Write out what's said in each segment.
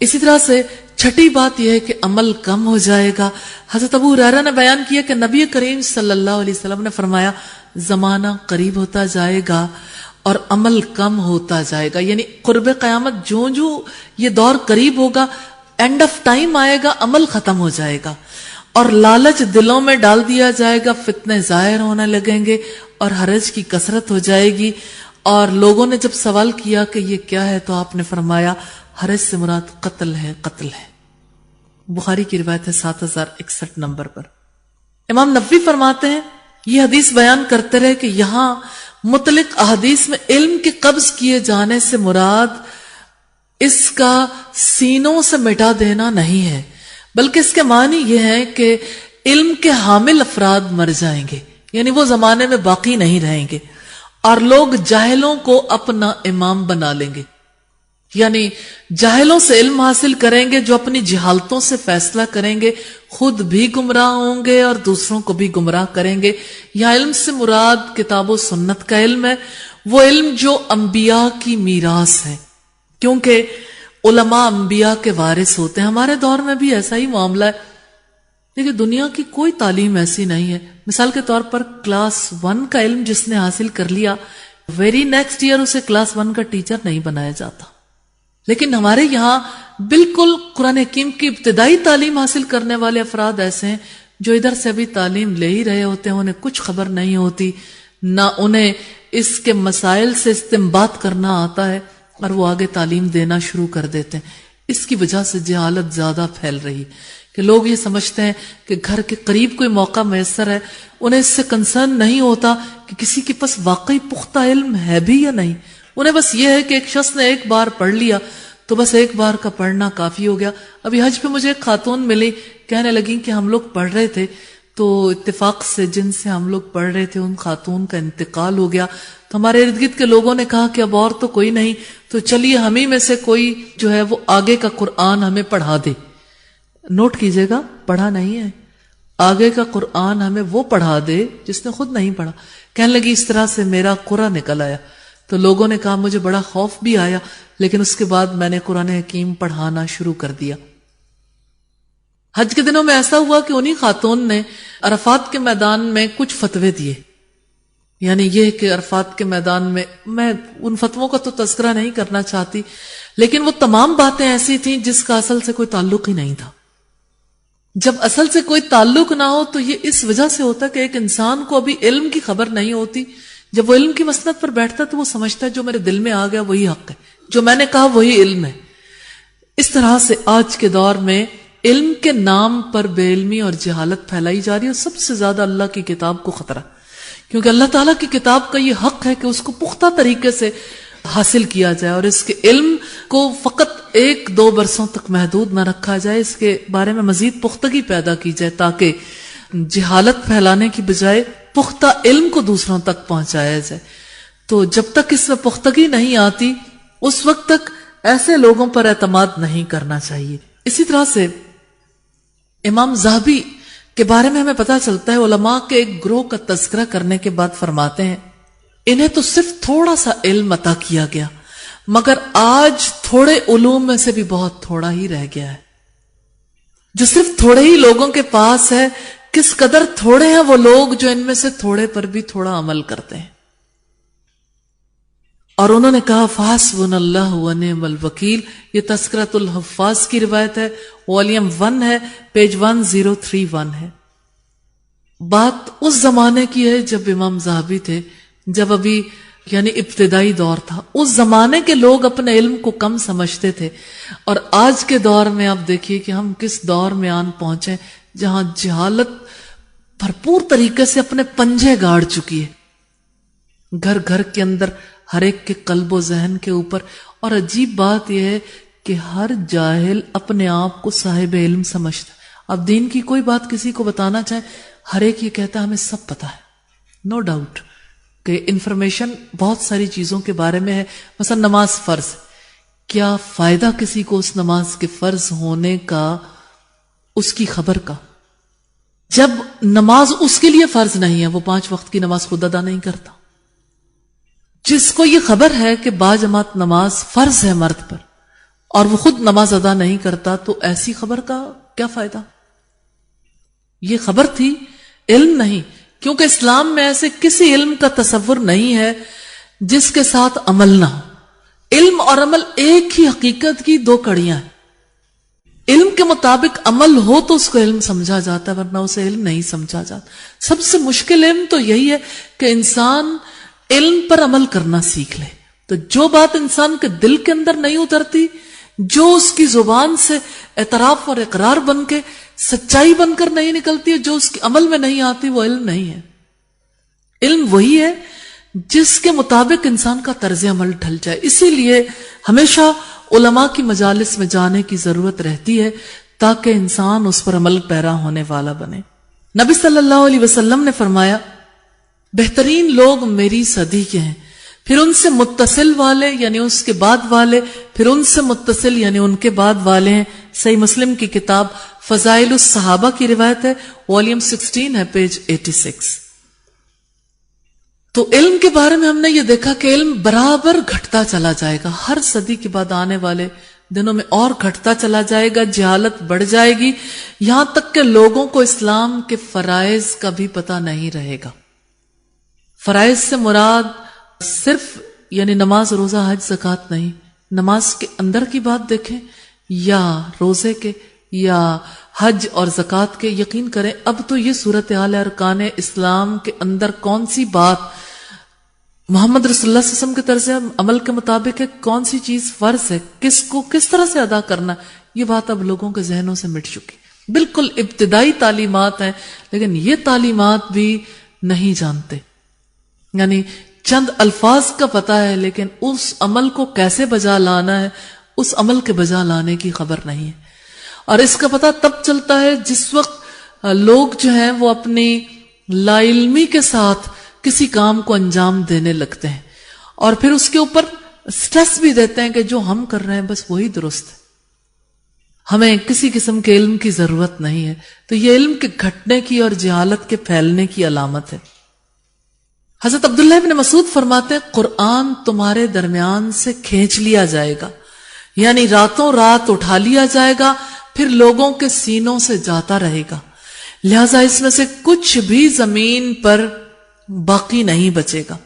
اسی طرح سے چھٹی بات یہ ہے کہ عمل کم ہو جائے گا. حضرت ابو ہریرہ نے بیان کیا کہ نبی کریم صلی اللہ علیہ وسلم نے فرمایا زمانہ قریب ہوتا جائے گا اور عمل کم ہوتا جائے گا. یعنی قرب قیامت جو یہ دور قریب ہوگا، اینڈ آف ٹائم آئے گا، عمل ختم ہو جائے گا اور لالچ دلوں میں ڈال دیا جائے گا، فتنے ظاہر ہونے لگیں گے اور حرج کی کثرت ہو جائے گی. اور لوگوں نے جب سوال کیا کہ یہ کیا ہے تو آپ نے فرمایا حرج سے مراد قتل ہے، قتل ہے. بخاری کی روایت ہے 7061 نمبر پر. امام نبوی فرماتے ہیں یہ حدیث بیان کرتے رہے کہ یہاں مطلق احادیث میں علم کے قبض کیے جانے سے مراد اس کا سینوں سے مٹا دینا نہیں ہے، بلکہ اس کے معنی یہ ہے کہ علم کے حامل افراد مر جائیں گے، یعنی وہ زمانے میں باقی نہیں رہیں گے اور لوگ جاہلوں کو اپنا امام بنا لیں گے. یعنی جاہلوں سے علم حاصل کریں گے جو اپنی جہالتوں سے فیصلہ کریں گے، خود بھی گمراہ ہوں گے اور دوسروں کو بھی گمراہ کریں گے. یہاں علم سے مراد کتاب و سنت کا علم ہے، وہ علم جو انبیاء کی میراث ہے، کیونکہ علماء انبیاء کے وارث ہوتے ہیں. ہمارے دور میں بھی ایسا ہی معاملہ ہے. دیکھیں دنیا کی کوئی تعلیم ایسی نہیں ہے. مثال کے طور پر کلاس 1 کا علم جس نے حاصل کر لیا، ویری نیکسٹ ایئر اسے کلاس 1 کا ٹیچر نہیں بنایا جاتا. لیکن ہمارے یہاں بالکل قرآن حکیم کی ابتدائی تعلیم حاصل کرنے والے افراد ایسے ہیں جو ادھر سے بھی تعلیم لے ہی رہے ہوتے ہیں، انہیں کچھ خبر نہیں ہوتی، نہ انہیں اس کے مسائل سے استنباط کرنا آتا ہے اور وہ آگے تعلیم دینا شروع کر دیتے ہیں. اس کی وجہ سے جہالت زیادہ پھیل رہی کہ لوگ یہ سمجھتے ہیں کہ گھر کے قریب کوئی موقع میسر ہے، انہیں اس سے کنسرن نہیں ہوتا کہ کسی کے پاس واقعی پختہ علم ہے بھی یا نہیں. انہیں بس یہ ہے کہ ایک شخص نے ایک بار پڑھ لیا تو بس ایک بار کا پڑھنا کافی ہو گیا. ابھی حج پہ مجھے ایک خاتون ملی، کہنے لگی کہ ہم لوگ پڑھ رہے تھے تو اتفاق سے جن سے ہم لوگ پڑھ رہے تھے ان خاتون کا انتقال ہو گیا، تو ہمارے ارد گرد کے لوگوں نے کہا کہ اب اور تو کوئی نہیں، تو چلیے ہم ہی میں سے کوئی جو ہے وہ آگے کا قرآن ہمیں پڑھا دے. نوٹ کیجئے گا، پڑھا نہیں ہے، آگے کا قرآن ہمیں وہ پڑھا دے جس نے خود نہیں پڑھا. کہنے لگی اس طرح سے میرا قرآن نکل آیا. تو لوگوں نے کہا مجھے بڑا خوف بھی آیا، لیکن اس کے بعد میں نے قرآن حکیم پڑھانا شروع کر دیا. حج کے دنوں میں ایسا ہوا کہ انہی خاتون نے عرفات کے میدان میں کچھ فتوے دیے. یعنی یہ کہ عرفات کے میدان میں ان فتووں کا تو تذکرہ نہیں کرنا چاہتی، لیکن وہ تمام باتیں ایسی تھیں جس کا اصل سے کوئی تعلق ہی نہیں تھا. جب اصل سے کوئی تعلق نہ ہو تو یہ اس وجہ سے ہوتا کہ ایک انسان کو ابھی علم کی خبر نہیں ہوتی. جب وہ علم کی مسند پر بیٹھتا تو وہ سمجھتا ہے جو میرے دل میں آ گیا وہی حق ہے، جو میں نے کہا وہی علم ہے. اس طرح سے آج کے دور میں علم کے نام پر بے علمی اور جہالت پھیلائی جا رہی ہے، اور سب سے زیادہ اللہ کی کتاب کو خطرہ، کیونکہ اللہ تعالیٰ کی کتاب کا یہ حق ہے کہ اس کو پختہ طریقے سے حاصل کیا جائے اور اس کے علم کو فقط 1-2 برسوں تک محدود نہ رکھا جائے، اس کے بارے میں مزید پختگی پیدا کی جائے تاکہ جہالت پھیلانے کی بجائے پختہ علم کو دوسروں تک پہنچایا جائے. تو جب تک اس میں پختگی نہیں آتی اس وقت تک ایسے لوگوں پر اعتماد نہیں کرنا چاہیے. اسی طرح سے امام ذہبی کے بارے میں ہمیں پتا چلتا ہے، علماء کے ایک گروہ کا تذکرہ کرنے کے بعد فرماتے ہیں انہیں تو صرف تھوڑا سا علم عطا کیا گیا، مگر آج تھوڑے علوم میں سے بھی بہت تھوڑا ہی رہ گیا ہے. جو صرف تھوڑے ہی لوگوں کے پاس ہے، کس قدر تھوڑے ہیں وہ لوگ جو ان میں سے تھوڑے پر بھی تھوڑا عمل کرتے ہیں. اور انہوں نے کہا فحسبنا اللہ ونعم الوکیل. یہ تذکرۃ الحفاظ کی روایت ہے، والیوم 1 ہے، پیج 1031 ہے. بات اس زمانے کی ہے جب امام ذہبی تھے، جب ابھی یعنی ابتدائی دور تھا. اس زمانے کے لوگ اپنے علم کو کم سمجھتے تھے، اور آج کے دور میں آپ دیکھیے کہ ہم کس دور میں آن پہنچے جہاں جہالت بھرپور طریقے سے اپنے پنجے گاڑ چکی ہے، گھر گھر کے اندر، ہر ایک کے قلب و ذہن کے اوپر. اور عجیب بات یہ ہے کہ ہر جاہل اپنے آپ کو صاحب علم سمجھتا ہے. اب دین کی کوئی بات کسی کو بتانا چاہے، ہر ایک یہ کہتا ہے ہمیں سب پتا ہے. نو ڈاؤٹ کہ انفارمیشن بہت ساری چیزوں کے بارے میں ہے. مثلا نماز فرض، کیا فائدہ کسی کو اس نماز کے فرض ہونے کا، اس کی خبر کا، جب نماز اس کے لیے فرض نہیں ہے، وہ 5 وقت کی نماز خود ادا نہیں کرتا. جس کو یہ خبر ہے کہ باجماعت نماز فرض ہے مرد پر، اور وہ خود نماز ادا نہیں کرتا تو ایسی خبر کا کیا فائدہ؟ یہ خبر تھی، علم نہیں، کیونکہ اسلام میں ایسے کسی علم کا تصور نہیں ہے جس کے ساتھ عمل نہ ہو۔ علم اور عمل ایک ہی حقیقت کی دو کڑیاں ہیں۔ علم کے مطابق عمل ہو تو اس کو علم سمجھا جاتا ہے، ورنہ اسے علم نہیں سمجھا جاتا۔ سب سے مشکل علم تو یہی ہے کہ انسان علم پر عمل کرنا سیکھ لے۔ تو جو بات انسان کے دل کے اندر نہیں اترتی، جو اس کی زبان سے اعتراف اور اقرار بن کے سچائی بن کر نہیں نکلتی ہے، جو اس کے عمل میں نہیں آتی، وہ علم نہیں ہے۔ علم وہی ہے جس کے مطابق انسان کا طرز عمل ڈھل جائے۔ اسی لیے ہمیشہ علماء کی مجالس میں جانے کی ضرورت رہتی ہے تاکہ انسان اس پر عمل پیرا ہونے والا بنے۔ نبی صلی اللہ علیہ وسلم نے فرمایا، بہترین لوگ میری صدی کے ہیں، پھر ان سے متصل والے یعنی اس کے بعد والے، پھر ان سے متصل یعنی ان کے بعد والے ہیں۔ صحیح مسلم کی کتاب فضائل الصحابہ کی روایت ہے، والیوم 16 ہے، پیج 86۔ تو علم کے بارے میں ہم نے یہ دیکھا کہ علم برابر گھٹتا چلا جائے گا، ہر صدی کے بعد آنے والے دنوں میں اور گھٹتا چلا جائے گا، جہالت بڑھ جائے گی، یہاں تک کہ لوگوں کو اسلام کے فرائض کا بھی پتہ نہیں رہے گا۔ فرائض سے مراد صرف یعنی نماز، روزہ، حج، زکوٰۃ نہیں، نماز کے اندر کی بات دیکھیں یا روزے کے یا حج اور زکوٰۃ کے، یقین کریں اب تو یہ صورتحال ہے ارکان اسلام کے اندر کون سی بات محمد رسول اللہ صلی اللہ علیہ وسلم کے طرز عمل کے مطابق ہے، کون سی چیز فرض ہے، کس کو کس طرح سے ادا کرنا، یہ بات اب لوگوں کے ذہنوں سے مٹ چکی۔ بالکل ابتدائی تعلیمات ہیں، لیکن یہ تعلیمات بھی نہیں جانتے، یعنی چند الفاظ کا پتہ ہے لیکن اس عمل کو کیسے بجا لانا ہے، اس عمل کے بجا لانے کی خبر نہیں ہے۔ اور اس کا پتہ تب چلتا ہے جس وقت لوگ جو ہیں وہ اپنی لا علمی کے ساتھ کسی کام کو انجام دینے لگتے ہیں، اور پھر اس کے اوپر سٹریس بھی دیتے ہیں کہ جو ہم کر رہے ہیں بس وہی درست ہے، ہمیں کسی قسم کے علم کی ضرورت نہیں ہے۔ تو یہ علم کے گھٹنے کی اور جہالت کے پھیلنے کی علامت ہے۔ حضرت عبداللہ ابن مسعود فرماتے ہیں، قرآن تمہارے درمیان سے کھینچ لیا جائے گا، یعنی راتوں رات اٹھا لیا جائے گا، پھر لوگوں کے سینوں سے جاتا رہے گا، لہذا اس میں سے کچھ بھی زمین پر باقی نہیں بچے گا۔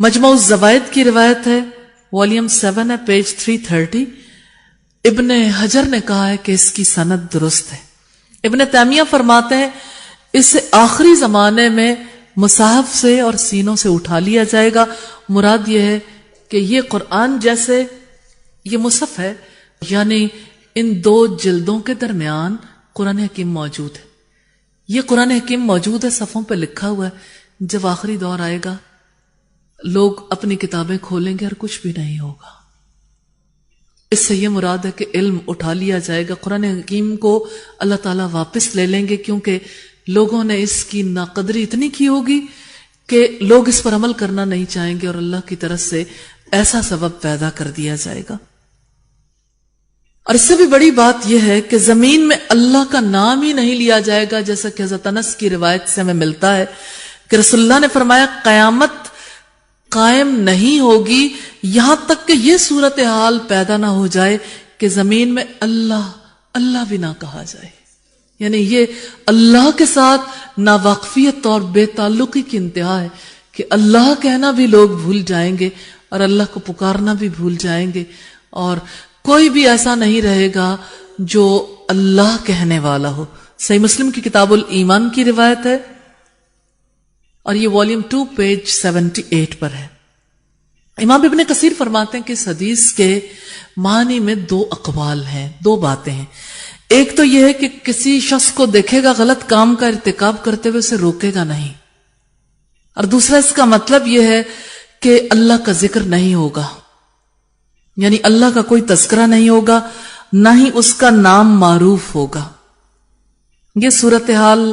مجموع الزوائد کی روایت ہے، والیوم 7 ہے، پیج 330۔ ابن حجر نے کہا ہے کہ اس کی سند درست ہے۔ ابن تیمیہ فرماتے ہیں اسے آخری زمانے میں مصحف سے اور سینوں سے اٹھا لیا جائے گا، مراد یہ ہے کہ یہ قرآن جیسے یہ مصحف ہے، یعنی ان دو جلدوں کے درمیان قرآن حکیم موجود ہے، یہ قرآن حکیم موجود ہے، صفوں پہ لکھا ہوا ہے۔ جب آخری دور آئے گا لوگ اپنی کتابیں کھولیں گے اور کچھ بھی نہیں ہوگا۔ اس سے یہ مراد ہے کہ علم اٹھا لیا جائے گا، قرآن حکیم کو اللہ تعالیٰ واپس لے لیں گے، کیونکہ لوگوں نے اس کی ناقدری اتنی کی ہوگی کہ لوگ اس پر عمل کرنا نہیں چاہیں گے، اور اللہ کی طرف سے ایسا سبب پیدا کر دیا جائے گا۔ اور اس سے بھی بڑی بات یہ ہے کہ زمین میں اللہ کا نام ہی نہیں لیا جائے گا، جیسا کہ حضرت انس کی روایت سے ہمیں ملتا ہے کہ رسول اللہ نے فرمایا قیامت قائم نہیں ہوگی یہاں تک کہ یہ صورتحال پیدا نہ ہو جائے کہ زمین میں اللہ اللہ بھی نہ کہا جائے، یعنی یہ اللہ کے ساتھ ناواقفیت اور بے تعلقی کی انتہا ہے کہ اللہ کہنا بھی لوگ بھول جائیں گے اور اللہ کو پکارنا بھی بھول جائیں گے، اور کوئی بھی ایسا نہیں رہے گا جو اللہ کہنے والا ہو۔ صحیح مسلم کی کتاب الایمان کی روایت ہے، اور یہ والیوم 2 پیج 78 پر ہے۔ امام ابن کثیر فرماتے ہیں کہ اس حدیث کے معنی میں دو اقوال ہیں، دو باتیں ہیں۔ ایک تو یہ ہے کہ کسی شخص کو دیکھے گا غلط کام کا ارتکاب کرتے ہوئے اسے روکے گا نہیں، اور دوسرا اس کا مطلب یہ ہے کہ اللہ کا ذکر نہیں ہوگا، یعنی اللہ کا کوئی تذکرہ نہیں ہوگا، نہ ہی اس کا نام معروف ہوگا۔ یہ صورتحال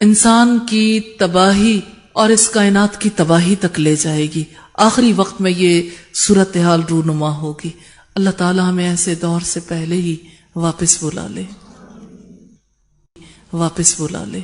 انسان کی تباہی اور اس کائنات کی تباہی تک لے جائے گی، آخری وقت میں یہ صورتحال رونما ہوگی۔ اللہ تعالی ہمیں ایسے دور سے پہلے ہی واپس بلا لے، واپس بلا لے۔